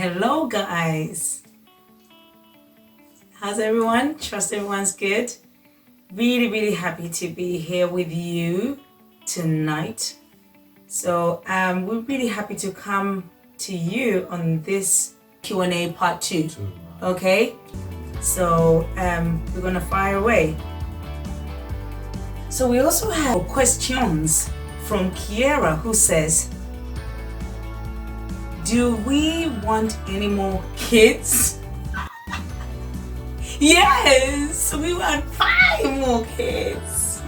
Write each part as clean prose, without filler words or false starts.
Hello guys, how's everyone? Trust everyone's good. Really happy to be here with you tonight. So we're really happy to come to you on this Q&A part 2. Okay, so we're gonna fire away. So we also have questions from Kiera, who says, do we want any more kids? Yes, we want 5 more kids.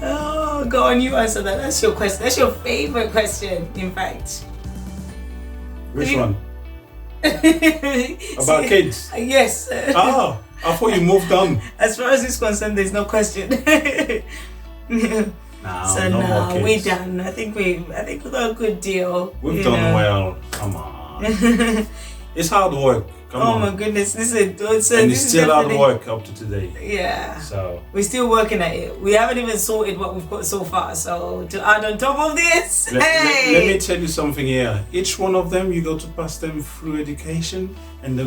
Oh, go on, you answer that. That's your question. That's your favorite question, in fact. Which one? About kids? Yes. Oh, I thought you moved on. As far as it's concerned, there's no question. So no now more we're kids. done. I think we got a good deal. We've done well. Come on. It's hard work. Come on. Oh my goodness, this is and it's still hard work up to today. Yeah. So we're still working at it. We haven't even sorted what we've got so far. So to add on top of this, let me tell you something here. Each one of them, you got to pass them through education, and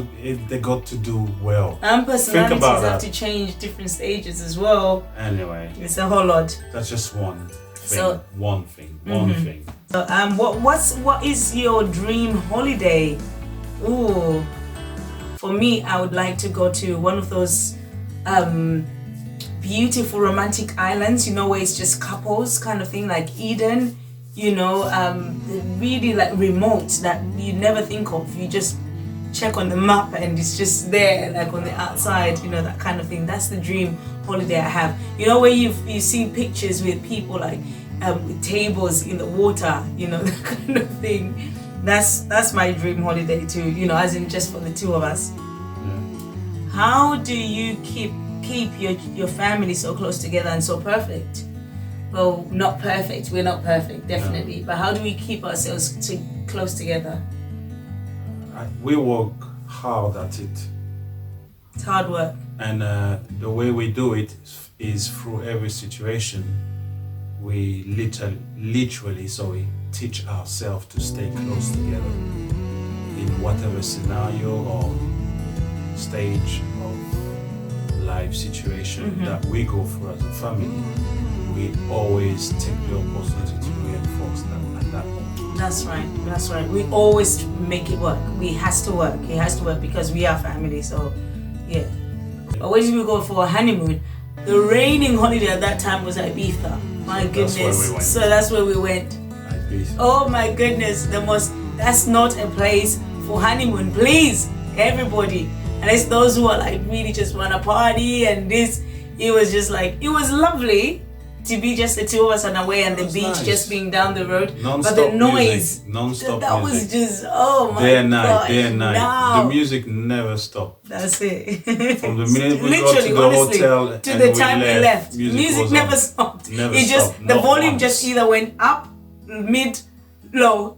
they got to do well. And personalities about have that. to change different stages as well. Anyway, It's a whole lot. that's just one thing. So- one thing. So what is your dream holiday? Ooh, for me, I would like to go to one of those beautiful romantic islands, you know, where it's just couples kind of thing, like Eden, you know, really like remote that you never think of. You just check on the map and it's just there, like on the outside, you know, that kind of thing. That's the dream holiday I have. You know, where you see pictures with people like with tables in the water, you know, that kind of thing. That's my dream holiday too, you know, as in just for the two of us. Yeah. How do you keep your family so close together and so perfect? Well, not perfect. We're not perfect, definitely. But how do we keep ourselves close together? We work hard at it. It's hard work. And the way we do it is through every situation. We literally teach ourselves to stay close together in whatever scenario or stage of life situation that we go through as a family. We always take the opportunity to reinforce that at that moment. That's right. We always make it work. It has to work because we are family. So yeah. But where did we go for a honeymoon? The raining holiday at that time was Ibiza. My goodness. That's where we went. So that's where we went. Ibiza. Oh my goodness, that's not a place for honeymoon, please, everybody. And it's those who are like really just want to party and this. It was just like, it was lovely to be just the two of us on our way and the That's beach nice. just being down the road. Non-stop but the noise, music. Non-stop that was music. just, oh my Day and night, gosh, day and night. now. The music never stopped. That's it. From the minute we got Literally, to the honestly, hotel to and the time we left, music music was never on. stopped. Never It just, stopped, the not volume once. just either went up, mid, low,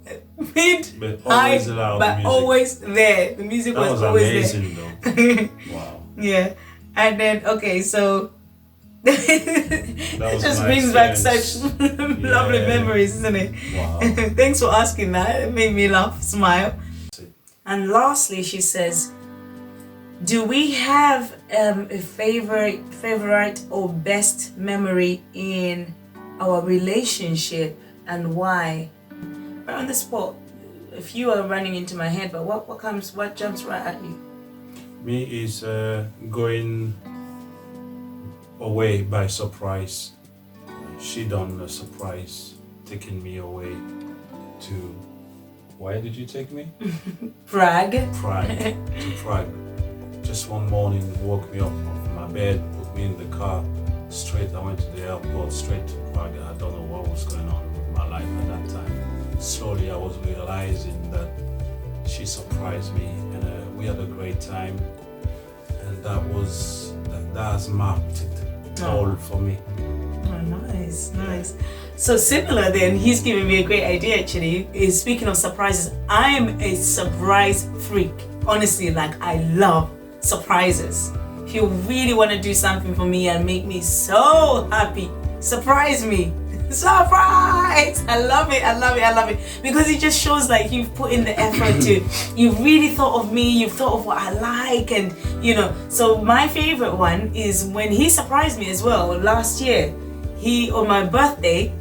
mid, But high, always loud but music. always there. The music That was always amazing there. though. Wow. Yeah, and then okay, so it was just my brings back experience. such lovely Yeah. memories, isn't it? Wow. Thanks for asking that. It made me laugh, smile. And lastly, she says, do we have a favorite or best memory in our relationship and why? Right on the spot, a few are running into my head, but what jumps right at you? Me is going away by surprise. She done a surprise, taking me away to. Where did you take me? Prague. Prague. To Prague. Just one morning, woke me up from my bed, put me in the car, straight. I went to the airport, straight to Prague. I don't know what was going on with my life at that time. Slowly, I was realizing that she surprised me, and we had a great time. And that has mapped it all for me. Oh, nice. So similar then, he's giving me a great idea actually. Is speaking of surprises, I'm a surprise freak. Honestly, like I love surprises. If you really want to do something for me and make me so happy, surprise me. surprise. I love it, I love it, I love it, because it just shows like you've put in the effort to, you've really thought of me, you've thought of what I like, and you know. So my favorite one is when he surprised me as well last year. He, on my birthday,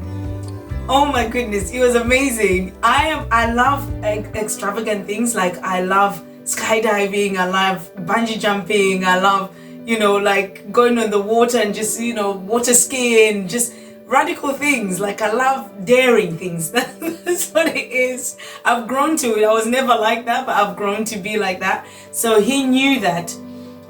oh my goodness, it was amazing. I love extravagant things, like I love skydiving, I love bungee jumping, I love, you know, like going on the water and just, you know, water skiing, just radical things. Like I love daring things. That's what it is. I've grown to it. I was never like that, but I've grown to be like that. So he knew that,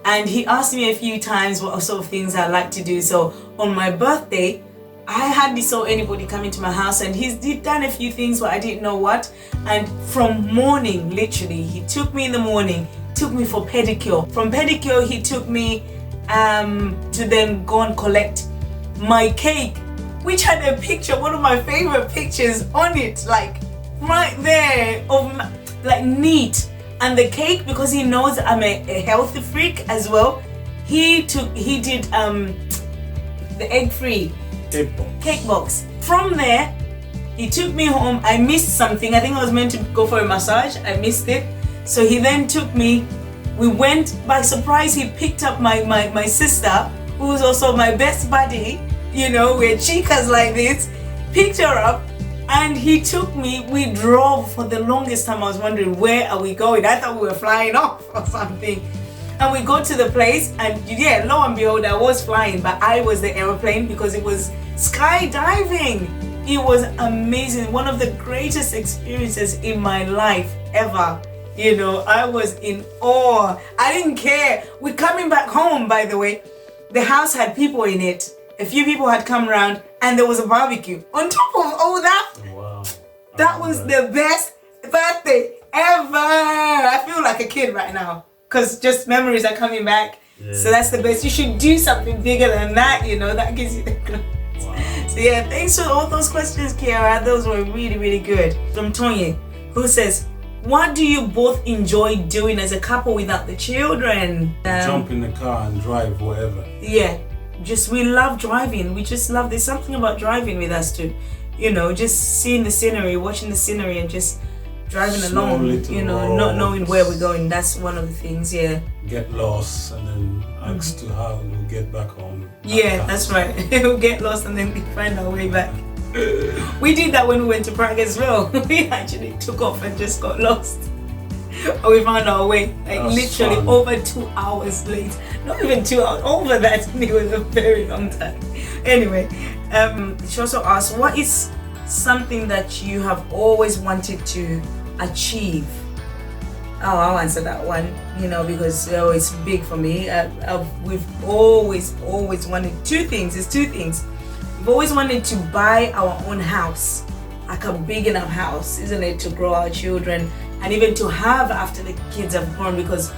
and he asked me a few times what sort of things I like to do. So on my birthday, I hardly saw anybody come into my house, and he'd done a few things, but I didn't know what. And from morning, literally, he took me in the morning, took me for pedicure. From pedicure, he took me to then go and collect my cake, which had a picture, one of my favorite pictures on it, like right there, of like neat. And the cake, because he knows I'm a healthy freak as well, he did the egg-free cake box. From there, he took me home. I missed something. I think I was meant to go for a massage. I missed it. So he then took me. We went by surprise. He picked up my sister, who was also my best buddy. You know, we're chicas like this. Picked her up, and he took me. We drove for the longest time. I was wondering, where are we going? I thought we were flying off or something. And we go to the place, and yeah, lo and behold, I was flying, but I was the airplane because it was skydiving. It was amazing. One of the greatest experiences in my life ever. You know, I was in awe. I didn't care. We're coming back home, by the way. The house had people in it. A few people had come around, and there was a barbecue. On top of all that, wow. That was the best birthday ever. I feel like a kid right now, because just memories are coming back. Yeah. So that's the best. You should do something bigger than that, you know, that gives you the clue. Wow. So yeah, thanks for all those questions, Kiara. Those were really, really good. From Tonye, who says, what do you both enjoy doing as a couple without the children? Jump in the car and drive wherever. Yeah. Just, we love driving. We just love, there's something about driving with us too. You know, just seeing the scenery, watching the scenery, and just driving along, you know, not knowing where we're going. That's one of the things, yeah. Get lost and then ask to how we'll get back home. Yeah, that's right. We'll get lost and then we find our way back. We did that when we went to Prague as well. We actually took off and just got lost. Or we found our way, like literally fun. Over 2 hours late. Not even 2 hours, over that. It was a very long time. Anyway, she also asked, what is something that you have always wanted to achieve? Oh, I'll answer that one, you know, because it's big for me. We've always wanted two things. It's two things. We've always wanted to buy our own house, like a big enough house, isn't it, to grow our children, and even to have after the kids have grown, because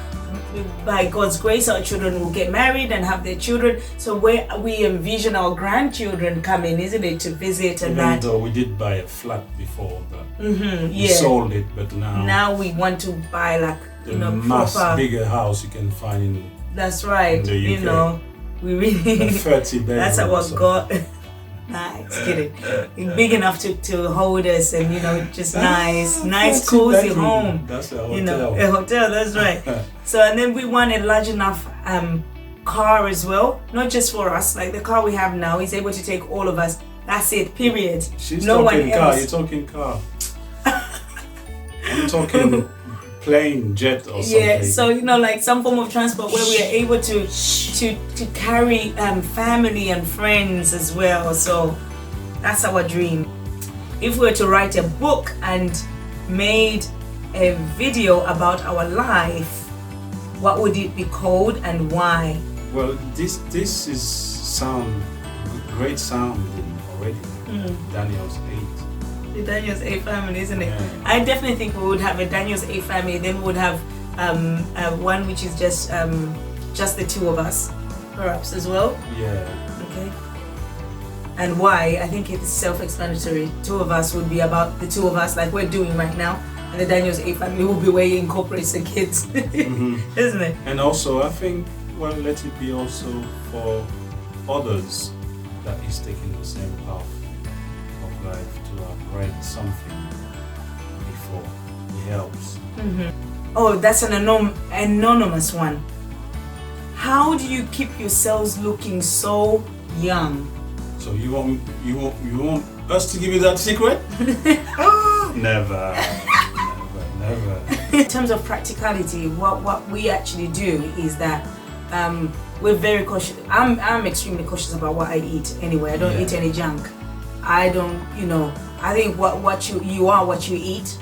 by God's grace our children will get married and have their children. So where we envision our grandchildren coming, isn't it, to visit and even that. Though we did buy a flat before, but we sold it, but now we want to buy like, you know, proper bigger house you can find in. That's right. In the UK. You know, we really 30 bedrooms. That's our God. Nice, kidding. Big enough to hold us, and you know, just nice cozy home. That's a hotel. You know, a hotel. That's right. So, and then we want a large enough car as well, not just for us. Like the car we have now is able to take all of us. That's it. Period. She's no talking one car. else. You're talking car. I'm talking plane, jet, or something. Yeah. So you know, like some form of transport where we are able to carry family and friends as well. So that's our dream. If we were to write a book and made a video about our life, what would it be called and why? Well, this is great sounding already. Daniel's 8. The Daniel's 8 family, isn't it? Yeah. I definitely think we would have a Daniel's 8 family. Then we would have one which is just the two of us, perhaps as well. Yeah. Okay. And why? I think it's self-explanatory. Two of us would be about the two of us, like we're doing right now. And the Daniel's 8 family will be where he incorporates the kids, isn't it? And also, I think, well, let it be also for others that is taking the same path. of life to have read something before. It helps. Oh, that's an anonymous one. How do you keep yourselves looking so young? So you want us to give you that secret? Never. In terms of practicality, what we actually do is that we're very cautious. I'm extremely cautious about what I eat anyway. I don't eat any junk. I don't, I think what you are what you eat,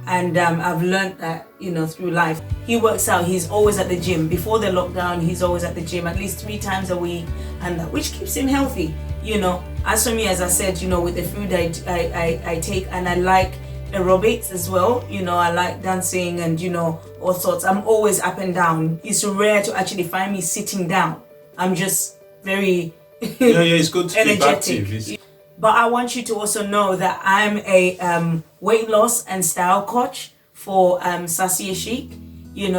and I've learned that, through life. He works out, he's always at the gym. Before the lockdown, he's always at the gym at least 3 times a week, and which keeps him healthy, As for me, as I said, with the food I take, and I like aerobics as well, I like dancing and, all sorts. I'm always up and down. It's rare to actually find me sitting down. I'm just very it's good to keep active. But I want you to also know that I'm a weight loss and style coach for Sassy Chic,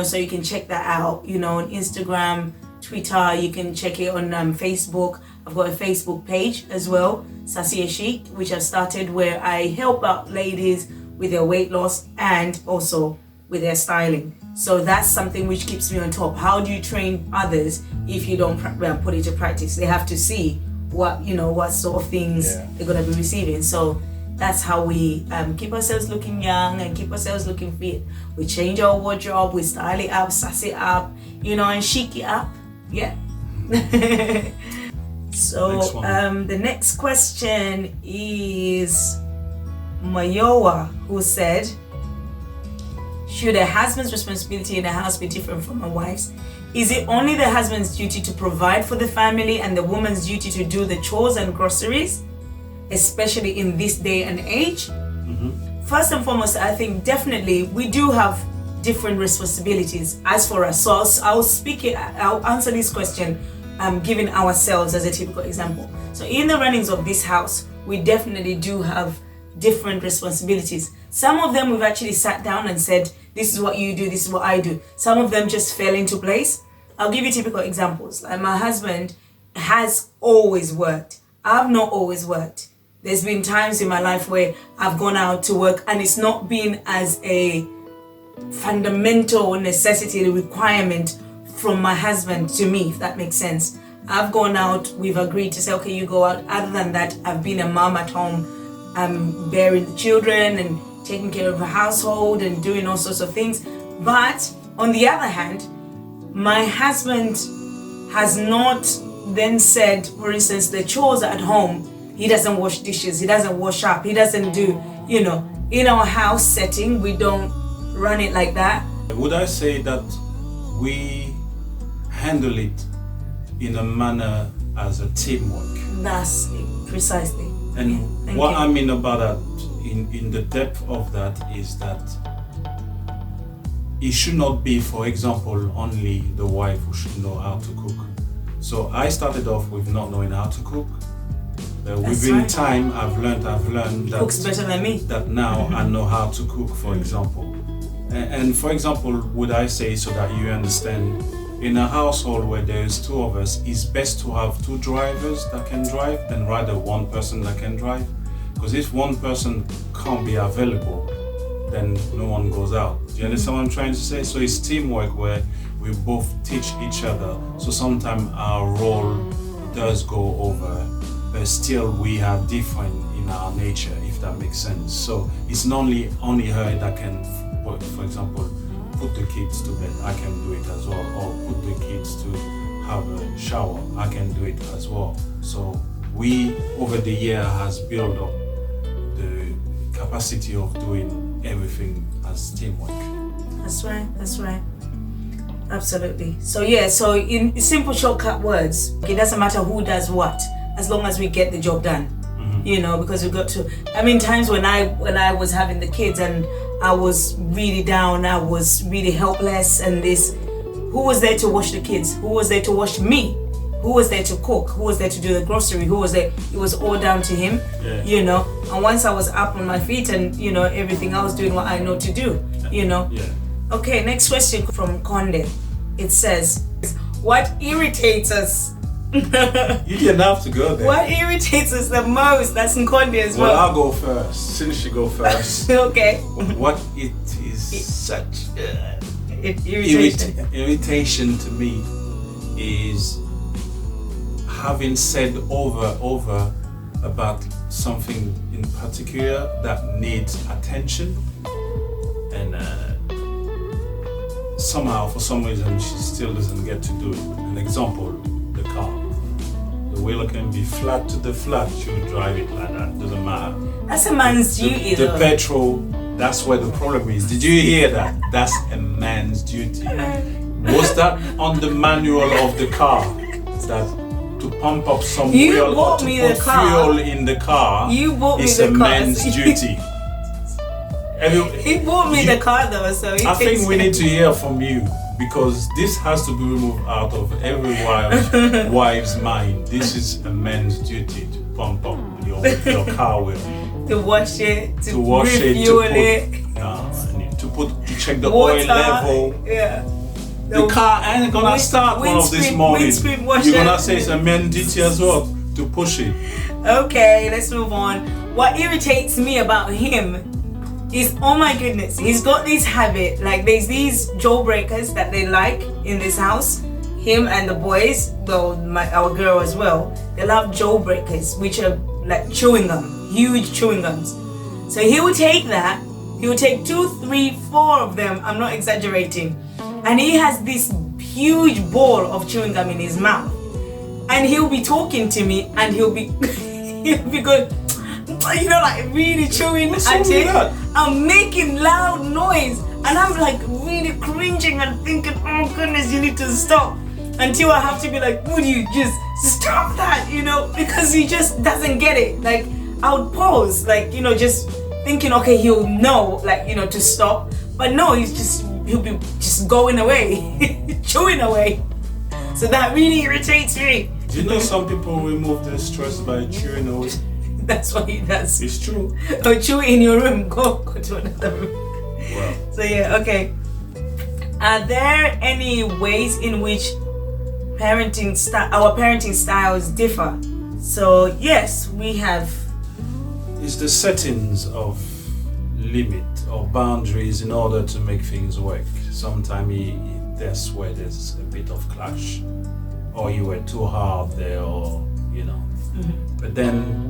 so you can check that out, on Instagram, Twitter, you can check it on Facebook. I've got a Facebook page as well, Sassy Chic, which I've started, where I help out ladies with their weight loss and also with their styling. So that's something which keeps me on top. How do you train others if you don't put it to practice? They have to see what sort of things they're going to be receiving. So that's how we keep ourselves looking young and keep ourselves looking fit. We change our wardrobe, we style it up, sass it up, and chic it up. Yeah. So the next question is Mayowa, who said, should a husband's responsibility in a house be different from a wife's? Is it only the husband's duty to provide for the family and the woman's duty to do the chores and groceries, especially in this day and age? First and foremost, I think definitely we do have different responsibilities as for us. So I'll answer this question giving ourselves as a typical example. So in the runnings of this house, we definitely do have different responsibilities. Some of them we've actually sat down and said, this is what you do, this is what I do. Some of them just fell into place. I'll give you typical examples. Like my husband has always worked. I've not always worked. There's been times in my life where I've gone out to work and it's not been as a fundamental necessity, requirement from my husband to me, if that makes sense. I've gone out, we've agreed to say, okay, you go out. Other than that, I've been a mom at home. I'm bearing the children and taking care of a household and doing all sorts of things. But on the other hand, my husband has not then said, for instance, the chores at home, he doesn't wash dishes, he doesn't wash up, he doesn't do, in our house setting, we don't run it like that. Would I say that we handle it in a manner as a teamwork? That's it, precisely. And what I mean about that, in the depth of that, is that it should not be, for example, only the wife who should know how to cook. So I started off with not knowing how to cook. Within time, I've learned that cooks better than me. That now I know how to cook, for example. And for example, would I say, so that you understand, in a household where there's 2 of us, it's best to have 2 drivers that can drive than rather 1 person that can drive. Because if 1 person can't be available, then no one goes out. Do you understand what I'm trying to say? So it's teamwork where we both teach each other. So sometimes our role does go over, but still we are different in our nature, if that makes sense. So it's not only her that can, for example, put the kids to bed, I can do it as well, or put the kids to have a shower, I can do it as well. So we, over the year, has built up the capacity of doing everything as teamwork. That's right. Absolutely. So in simple shortcut words, it doesn't matter who does what, as long as we get the job done. Because we've got to, times when I was having the kids and I was really down, I was really helpless, and who was there to wash the kids? Who was there to wash me? Who was there to cook? Who was there to do the grocery? Who was there? It was all down to him, And once I was up on my feet and, everything, I was doing what I know to do, Yeah. Okay, next question from Conde. It says, what irritates us You didn't have to go there. What irritates us the most? That's Nkondi as well. Well, I'll go first. Since you go first. Okay. What it is such irritation. irritation to me is having said over about something in particular that needs attention, and somehow for some reason she still doesn't get to do it. An example, the car. The wheel can be flat to the flat, she'll drive it like that, doesn't matter. That's a man's duty The though. petrol, that's where the problem is. Did you hear that? That's a man's duty. Was that on the manual of the car? That to pump up some You fuel or bought to me put the car. fuel in the car You bought me is the a car. man's duty. He bought me the car though, so he I takes think we it. need to hear from you, because this has to be removed out of every wife's mind. This is a man's duty to pump up your car wheel. To wash it, to wash it, refuel it. To check the Water, oil level. yeah. The car ain't gonna start one of this morning. Windscreen washer. You're gonna say it's a man's duty as well to push it. Okay, let's move on. What irritates me about him is, oh my goodness, he's got this habit, like there's these jawbreakers that they like in this house. Him and the boys, well, our girl as well, they love jawbreakers, which are like chewing gum, huge chewing gums. So he will take that, he will take 2, 3, 4 of them, I'm not exaggerating, and he has this huge ball of chewing gum in his mouth. And he'll be talking to me and he'll be going, you know, like really chewing at it. I'm making loud noise and I'm like really cringing and thinking, oh goodness, you need to stop. Until I have to be like, would you just stop that, you know, because he just doesn't get it. Like I would pause, like, you know, just thinking, okay, he'll know, like, you know, to stop. But no, he'll be just going away, chewing away. So that really irritates me. Do you know some people remove their stress by chewing away? That's what he does. It's true. Or chew in your room, go to another room. Wow. So yeah, okay. Are there any ways in which our parenting styles differ? So yes, we have. It's the settings of limit or boundaries in order to make things work. Sometimes that's where there's a bit of clash, or you were too hard there, or you know. Mm-hmm. But then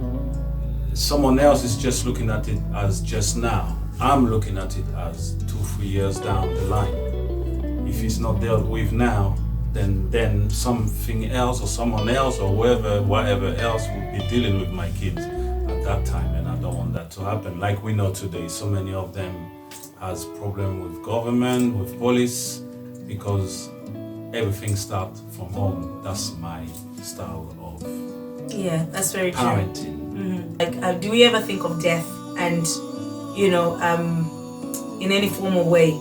someone else is just looking at it as just now. I'm looking at it as 2-3 years down the line. If it's not dealt with now, then something else or someone else or whatever else will be dealing with my kids at that time, and I don't want that to happen. Like we know today, so many of them has problem with government, with police, because everything starts from home. That's my style of That's very true. parenting. Mm-hmm. Like, do we ever think of death and, you know, in any form or way?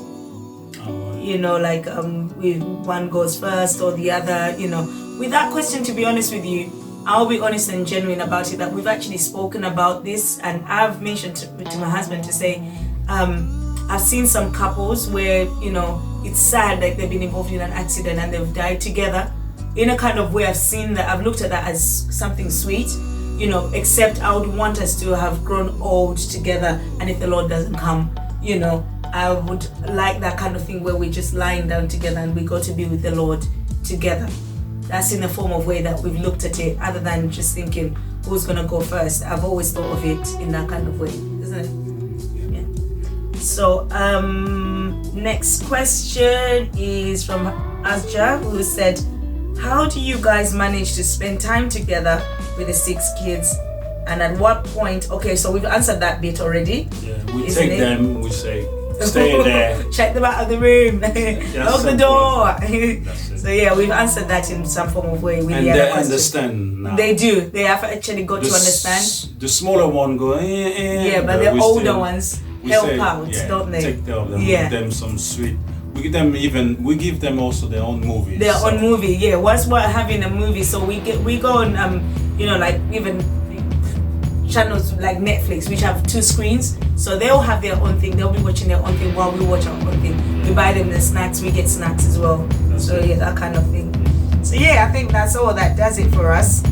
You know, like one goes first or the other, you know. With that question, to be honest with you, I'll be honest and genuine about it, that we've actually spoken about this, and I've mentioned to my husband to say, I've seen some couples where, you know, it's sad, like they've been involved in an accident and they've died together. In a kind of way, I've seen that, I've looked at that as something sweet, you know, except I would want us to have grown old together, and if the Lord doesn't come, you know, I would like that kind of thing where we're just lying down together and we go to be with the Lord together. That's in the form of way that we've looked at it, other than just thinking who's gonna go first. I've always thought of it in that kind of way, isn't it? Yeah. So next question is from Asja, who said, how do you guys manage to spend time together with the 6 kids? And at what point, okay, so we've answered that bit already. Yeah, we take them, we say, stay there. Check them out of the room. Lock the door. So yeah, we've answered that in some form of way. With And the they question. understand now. They do. They have actually got to understand. The smaller one go, Yeah, but the older ones help out, don't they? Take care of them, Yeah. give them some sweet. We give them also their own movies. Their own movie, yeah. Once we're having a movie, so we go on, you know, like even channels like Netflix, which have 2 screens, so they'll have their own thing. They'll be watching their own thing while we watch our own thing. We buy them the snacks, we get snacks as well. So yeah, that kind of thing. So yeah, I think that's all that does it for us.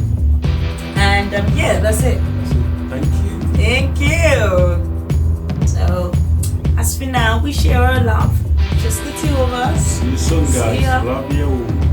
And yeah, that's it. Thank you. Thank you. So as for now, we share our love. Just the two of us. See you soon, See ya. guys. Love you.